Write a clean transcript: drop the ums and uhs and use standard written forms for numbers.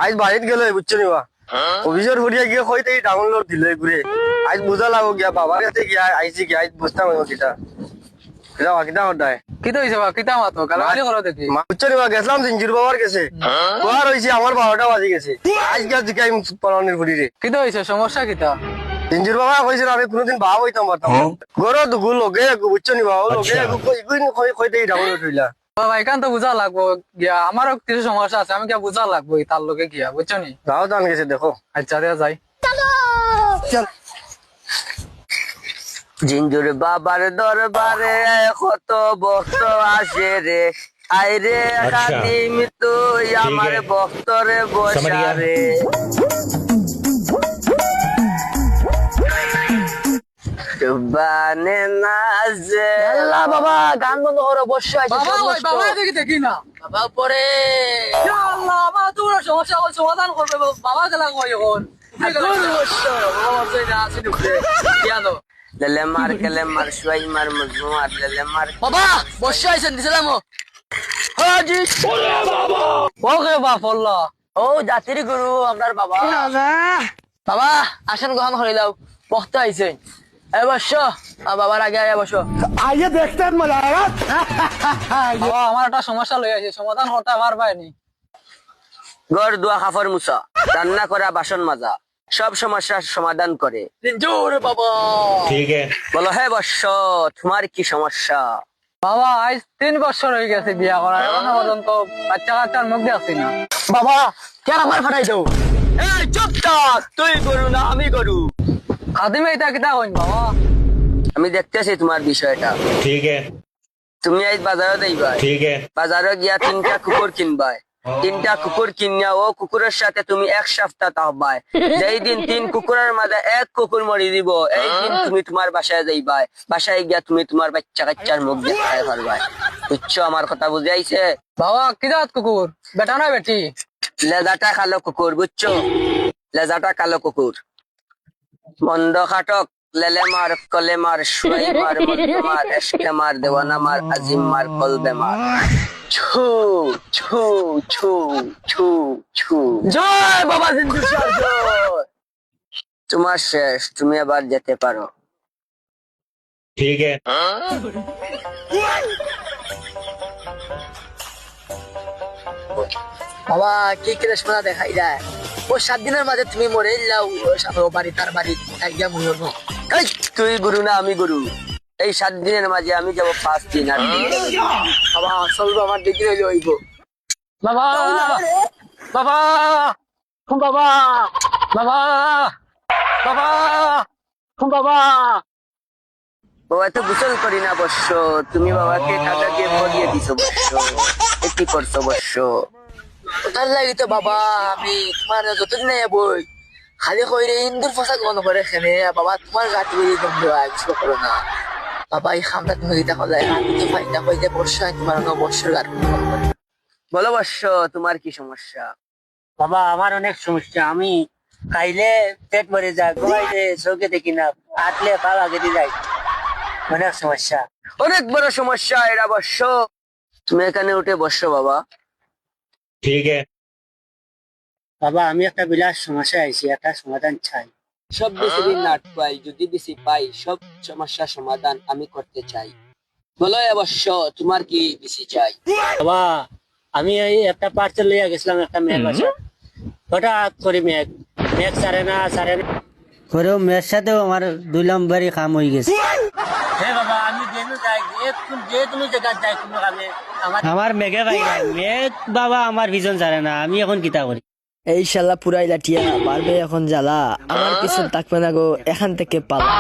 আজ বাড়িতে গেল বুঝছো নিবা অফিসের হরিয়া গিয়ে হইতে ডাউনলোড দিল ঘুরে আজ বুঝা লাগো গিয়া বাবার কাছে গিয়া আইসি গিয়া আজ বুঝতাম কিটা কিটা কিটা হটায় কি তো হইছে বা কিতা মাতো গালাগালি করো দেখি বুঝছো নিবা গেছিলাম জিঞ্জির বাবার কাছে কোয়ার হয়েছে আমার 12টা বাজে গেছে আজ গিয়া জিকাই পলানির ঘুরিরে কি তো হইছে সমস্যা কিতা জিঞ্জির বাবা কইছিল আমি কোনোদিন ভাব হইতাম পারতাম গরো দুগু লগে বুঝছো নিবা ও লগে ইগুইন হইতে ডাউনলোড হইলা বাবা এখান তো বুঝা লাগবো গিয়া আমারও কিছু সমস্যা আছে আমি গিয়া বুঝা লাগবো তার লোকে গিয়া বুঝছো নি যাও দান গেছে দেখো আচ্ছা দেয়া যাই চল জিঞ্জুর বাবার দরবারে কত ভক্ত আসে রে আইরে খাদিম তুই আমার ভক্তরে বসারে বানে নাজে আল্লাহ বাবা গান বন্ধ করো বসে আছে বাবা ওই বাবা দেখি দেখি না বাবা পরে ইয়া আল্লাহ আমার তোর সমস্যা হল সমাধান করবে বাবা গেলা কই এখন লেলে মার কেলে মার শুয়াই মার মজনু আর লেলে মার বাবা বসে আছেন দিছিলাম হাজি ওকে বাপল্লা ও জাতির গুরু আপনার বাবা বাবা আসেন গ্রহণ করে দাও বক্তা আইছেন এ বসো বাবার আগে আগে বসো আইয়ে দেখতেন মজা বাবা আমার একটা সমস্যা লই আছে সমাধান হতে আমার পাইনি ঘর দুয়া খাফর মুসা রান্না করা বাসন মাজা সব সমস্যার সমাধান করে জোর বাবা বলো হে বর্ষ তোমার কি সমস্যা বাবা আজ 3 বছর হয়ে গেছে বিয়া করা এখনো পর্যন্ত বাচ্চা কাচ্চার মুখ দেখছি না বাবা কেন আমার ফাটাই দাও এই চুপ থাক তুই গরু না আমি গরু খাদিমে এটা কিতা কইন বাবা আমি দেখতেছি তোমার বিষয়টা তুমি আজ বাজারে যাইবা বাজারে গিয়া 3টা কুকুর কিনবা 3টা কুকুর কিনিয়া ও কুকুরের সাথে তুমি 1 সপ্তাহ থাকবা যেই দিন 3 কুকুরের মাঝে 1 কুকুর মরি দিব এই দিন তুমি তোমার বাসায় যাইবা বাসায় গিয়া তুমি তোমার বাচ্চা কাচ্চার মুখ দেখায় পারবা বুঝছো আমার কথা বুঝে আইছে বাবা কি জাত কুকুর বেটা না বেটি লেজাটা কালো কুকুর বুঝছো লেজাটা কালো কুকুর মন্দ খাটক লেলে মার কলে মার শুয়াই মার মদ্দ মার এশকে মার দেওয়ানা মার আজিম মার কলবে মার ছু ছু ছু ছু ছু জয় বাবা জিন্দু জয় তোমার শেষ তুমি আবার যেতে পারো বাবা কি কৃষ্ণা দেখাই যায় ও 7 দিনের মাঝে তুমি মরে যাও ও বাড়ি তার বাড়ি আইয়া মরবো এই, তুই গুরু না আমি গুরু এই 7 দিনের মাঝে আমি যাব 5 দিন আর বাবা আসল আমার ডিগ্রি হইলে হইব বাবা বাবা বাবা বাবা বাবা বাবা বাবা তো গোসল করি না বর্ষ তুমি বাবাকে টাকা দিয়ে পরিয়ে দিছো বর্ষ কি করছো বর্ষ তার লাগি তো বাবা আমি তোমার যতদিন বই খালি কইরে ইন্দুর পোশাক বন্ধ করে খেলে বাবা তোমার গাটি বই বন্ধ কিছু করো না বাবা এই খামটা তুমি দিতে হলে আমি তো ফাইনা কই যে বর্ষায় তোমার বর্ষার গাটি বলো বর্ষ তোমার কি সমস্যা বাবা আমার অনেক সমস্যা আমি খাইলে পেট মরে যায় ঘুমাইলে চোখে দেখি না হাঁটলে পা আগে দিয়ে যায় অনেক সমস্যা অনেক বড় সমস্যা এরা বর্ষ তুমি এখানে উঠে বসো বাবা বাবা আমি একটা বিলাস সমস্যা আইছি একটা সমাধান চাই সব বেশি দিন না পাই যদি বেশি পাই সব সমস্যার সমাধান আমি করতে চাই বলো অবশ্য তোমার কি বেশি চাই বাবা আমি এই একটা পার্সেল লইয়া গেছিলাম একটা মেয়ের বাসা হঠাৎ করে মেঘ সারে না করেও মেয়ের সাথেও আমার 2 নম্বরই কাম হয়ে গেছে হ্যাঁ বাবা আমি যেন যাই যে তুমি জায়গা যাই কোনো কামে আমার মেঘে ভাই মেঘ বাবা আমার ভিজন ছাড়ে না আমি এখন কিতা করি এই শালা পুরাই লাঠিয়া পারবে এখন জ্বালা আমার পিছন থাকবে না গো এখান থেকে পালা